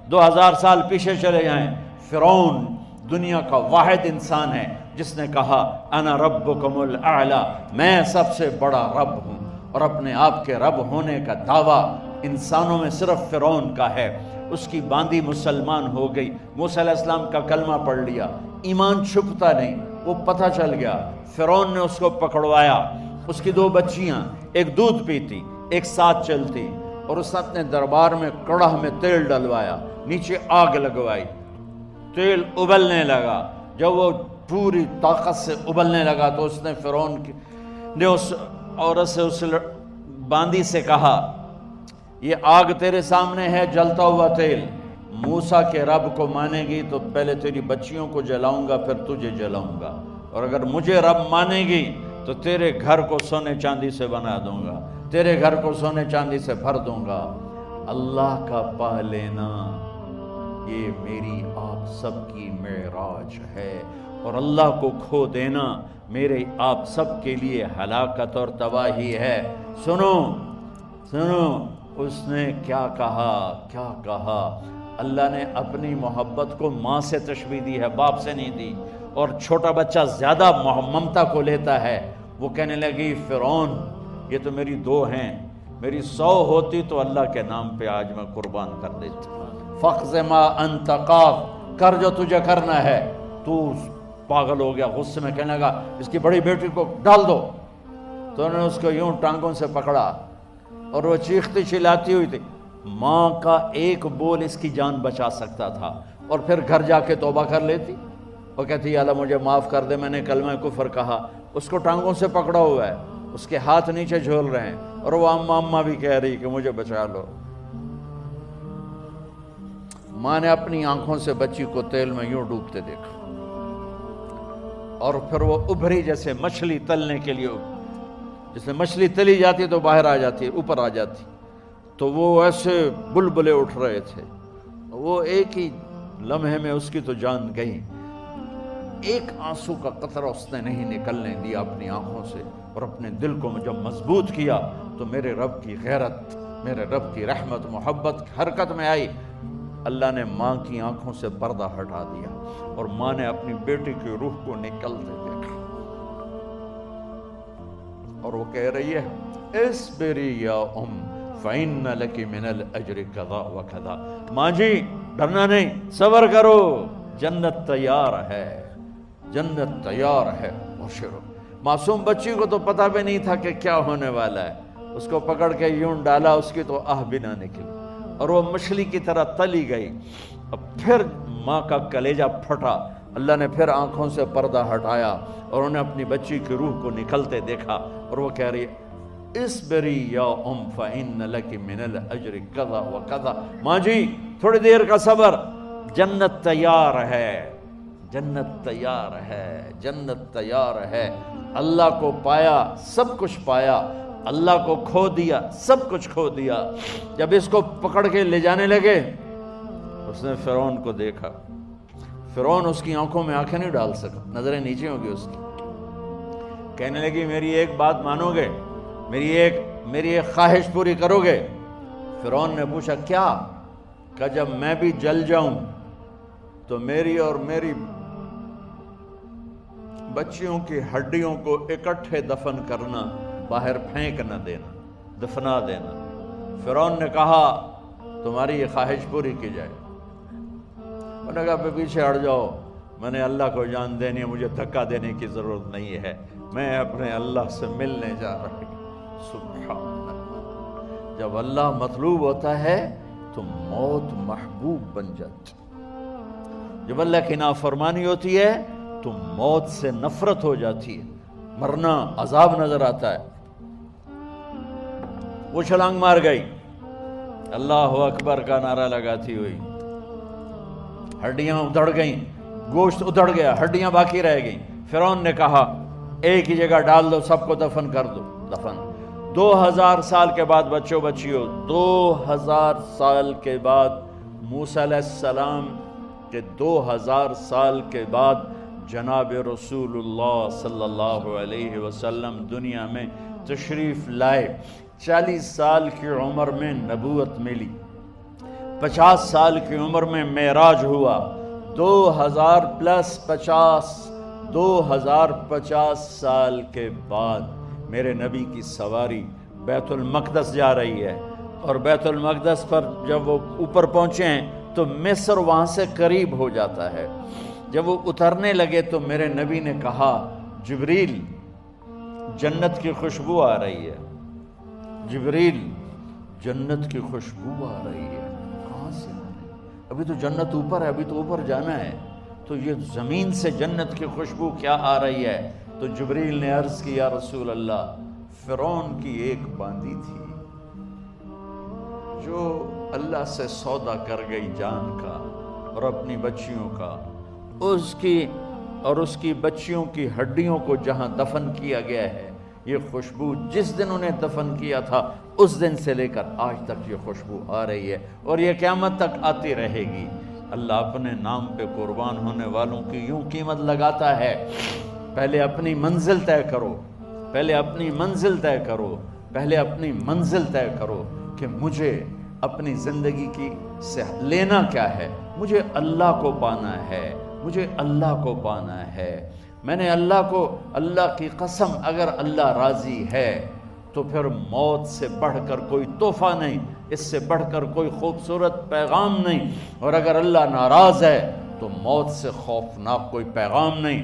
2000 سال پیچھے چلے جائیں، فرعون دنیا کا واحد انسان ہے جس نے کہا انا ربکم الاعلی، میں سب سے بڑا رب ہوں، اور اپنے آپ کے رب ہونے کا دعویٰ انسانوں میں صرف فرعون کا ہے۔ اس کی باندی مسلمان ہو گئی، موسیٰ علیہ السلام کا کلمہ پڑھ لیا، ایمان چھپتا نہیں، وہ پتہ چل گیا۔ فرعون نے اس کو پکڑوایا، اس کی 2 بچیاں، ایک دودھ پیتی ایک ساتھ چلتی، اور اس نے دربار میں کڑاہ میں تیل ڈلوایا، نیچے آگ لگوائی، تیل ابلنے لگا۔ جب وہ پوری طاقت سے ابلنے لگا تو اس نے فرعون نے اس عورت سے، اس باندی سے کہا یہ آگ تیرے سامنے ہے، جلتا ہوا تیل، موسیٰ کے رب کو مانے گی تو پہلے تیری بچیوں کو جلاؤں گا، پھر تجھے جلاؤں گا، اور اگر مجھے رب مانے گی تو تیرے گھر کو سونے چاندی سے بنا دوں گا، تیرے گھر کو سونے چاندی سے بھر دوں گا۔ اللہ کا پا لینا یہ میری آپ سب کی معراج ہے، اور اللہ کو کھو دینا میرے آپ سب کے لیے ہلاکت اور تباہی ہے۔ سنو سنو، اس نے کیا کہا؟ اللہ نے اپنی محبت کو ماں سے تشبیہ دی ہے، باپ سے نہیں دی، اور چھوٹا بچہ زیادہ ممتا کو لیتا ہے۔ وہ کہنے لگی فرعون یہ تو میری 2 ہیں، میری 100 ہوتی تو اللہ کے نام پہ آج میں قربان کر دیتی۔ فَقْضِ مَا أَنْتَ قَاضٍ، کر جو تجھے کرنا ہے۔ تو پاگل ہو گیا، غصے میں کہنے لگا اس کی بڑی بیٹی کو ڈال دو۔ تو انہوں نے اس کو یوں ٹانگوں سے پکڑا، اور وہ چیختی چلاتی ہوئی تھی۔ ماں کا ایک بول اس کی جان بچا سکتا تھا، اور پھر گھر جا کے توبہ کر لیتی، وہ کہتی یا اللہ مجھے معاف کر دے، میں نے کلمہ کفر کہا۔ اس کو ٹانگوں سے پکڑا ہوا ہے، اس کے ہاتھ نیچے جھول رہے ہیں، اور وہ اماں بھی کہہ رہی کہ مجھے بچا لو۔ ماں نے اپنی آنکھوں سے بچی کو تیل میں یوں ڈوبتے دیکھا، اور پھر وہ ابھری جیسے مچھلی تلنے کے لیے، جس میں مچھلی تلی جاتی تو باہر آ جاتی، اوپر آ جاتی، تو وہ ایسے بلبلے اٹھ رہے تھے۔ وہ ایک ہی لمحے میں اس کی تو جان گئی، ایک آنسو کا قطرہ اس نے نہیں نکلنے دیا اپنی آنکھوں سے، اور اپنے دل کو جب مضبوط کیا تو میرے رب کی غیرت، میرے رب کی رحمت محبت حرکت میں آئی۔ اللہ نے ماں کی آنکھوں سے پردہ ہٹا دیا، اور ماں نے اپنی بیٹی کی روح کو نکلتے دیکھا، اور وہ کہہ رہی ہے اصبری یا ام فإن لک من الأجر کذا وکذا، ماں جی ڈرنا نہیں، صبر کرو، جنت تیار ہے، جنت تیار ہے، بشرو۔ معصوم بچی کو تو پتہ بھی نہیں تھا کہ کیا ہونے والا ہے، اس کو پکڑ کے یوں ڈالا، اس کی تو آہ بھی نہ نکلی، اور وہ مچھلی کی طرح تلی گئی۔ اب پھر ماں کا کلیجہ پھٹا، اللہ نے پھر آنکھوں سے پردہ ہٹایا، اور انہیں اپنی بچی کی روح کو نکلتے دیکھا، اور وہ کہہ رہی ہے اصبری یا ام فإن لک من الأجر کذا وکذا، ماں جی تھوڑی دیر کا صبر، جنت تیار ہے، جنت تیار ہے، جنت تیار ہے۔ اللہ کو پایا سب کچھ پایا، اللہ کو کھو دیا سب کچھ کھو دیا۔ جب اس کو پکڑ کے لے جانے لگے، اس نے فرعون کو دیکھا، فرعون اس کی آنکھوں میں آنکھیں نہیں ڈال سکا، نظریں نیچے ہوگی اس کی۔ کہنے لگی میری ایک بات مانو گے، میری ایک خواہش پوری کرو گے؟ فرعون نے پوچھا کیا؟ کہ جب میں بھی جل جاؤں تو میری اور میری بچیوں کی ہڈیوں کو اکٹھے دفن کرنا، باہر پھینک نہ دینا، دفنا دینا۔ فرعون نے کہا تمہاری یہ خواہش پوری کی جائے۔ انہوں نے کہا پیچھے ہٹ جاؤ، میں نے اللہ کو جان دینی ہے، مجھے دھکا دینے کی ضرورت نہیں ہے، میں اپنے اللہ سے ملنے جا رہا ہوں۔ سبحان اللہ، جب اللہ مطلوب ہوتا ہے تو موت محبوب بن جاتی، جب اللہ کی نافرمانی ہوتی ہے تو موت سے نفرت ہو جاتی ہے، مرنا عذاب نظر آتا ہے۔ وہ چھلانگ مار گئی، اللہ اکبر کا نعرہ لگاتی ہوئی، ہڈیاں ادھڑ گئیں، گوشت ادھڑ گیا، ہڈیاں باقی رہ گئیں۔ فرعون نے کہا ایک ہی جگہ ڈال دو، سب کو دفن کر دو۔ دفن 2000 سال کے بعد، بچوں بچیوں 2000 سال کے بعد، موسیٰ علیہ السلام کے 2000 سال کے بعد جناب رسول اللہ صلی اللہ علیہ وسلم دنیا میں تشریف لائے۔ 40 سال کی عمر میں نبوت ملی، 50 سال کی عمر میں معراج ہوا، 2050 سال کے بعد میرے نبی کی سواری بیت المقدس جا رہی ہے، اور بیت المقدس پر جب وہ اوپر پہنچے ہیں تو مصر وہاں سے قریب ہو جاتا ہے۔ جب وہ اترنے لگے تو میرے نبی نے کہا، جبریل جنت کی خوشبو آ رہی ہے، جبریل جنت کی خوشبو آ رہی ہے۔ کہاں سے آ رہی ہے؟ ابھی تو جنت اوپر ہے، ابھی تو اوپر جانا ہے، تو یہ زمین سے جنت کی خوشبو کیا آ رہی ہے؟ تو جبریل نے عرض کی، یا رسول اللہ، فرعون کی ایک باندی تھی جو اللہ سے سودا کر گئی جان کا اور اپنی بچیوں کا، اس کی بچیوں کی ہڈیوں کو جہاں دفن کیا گیا ہے، یہ خوشبو جس دن انہیں دفن کیا تھا اس دن سے لے کر آج تک یہ خوشبو آ رہی ہے، اور یہ قیامت تک آتی رہے گی۔ اللہ اپنے نام پہ قربان ہونے والوں کی یوں قیمت لگاتا ہے، پہلے اپنی منزل طے کرو، پہلے اپنی منزل طے کرو، پہلے اپنی منزل طے کرو کہ مجھے اپنی زندگی کی سے لینا کیا ہے۔ مجھے اللہ کو پانا ہے، مجھے اللہ کو پانا ہے۔ میں نے اللہ کی قسم، اگر اللہ راضی ہے تو پھر موت سے بڑھ کر کوئی تحفہ نہیں، اس سے بڑھ کر کوئی خوبصورت پیغام نہیں، اور اگر اللہ ناراض ہے تو موت سے خوفناک کوئی پیغام نہیں۔